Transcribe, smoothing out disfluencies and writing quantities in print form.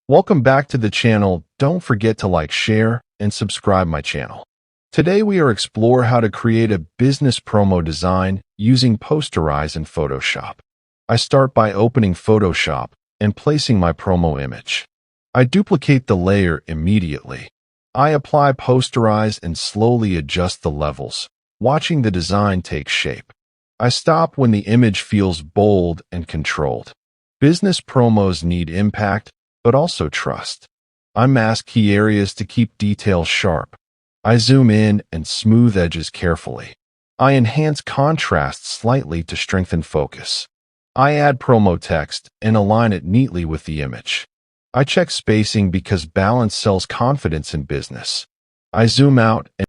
Welcome back to the channel. Don't forget to like, share, and subscribe my channel. Today we are explore how to create a business promo design using Posterize in Photoshop. I start by opening Photoshop and placing my promo image. I duplicate the layer immediately. I apply Posterize and slowly adjust the levels, watching the design take shape. I stop when the image feels bold and controlled. Business promos need impact, but also trust. I mask key areas to keep details sharp. I zoom in and smooth edges carefully. I enhance contrast slightly to strengthen focus. I add promo text and align it neatly with the image. I check spacing because balance sells confidence in business. I zoom out and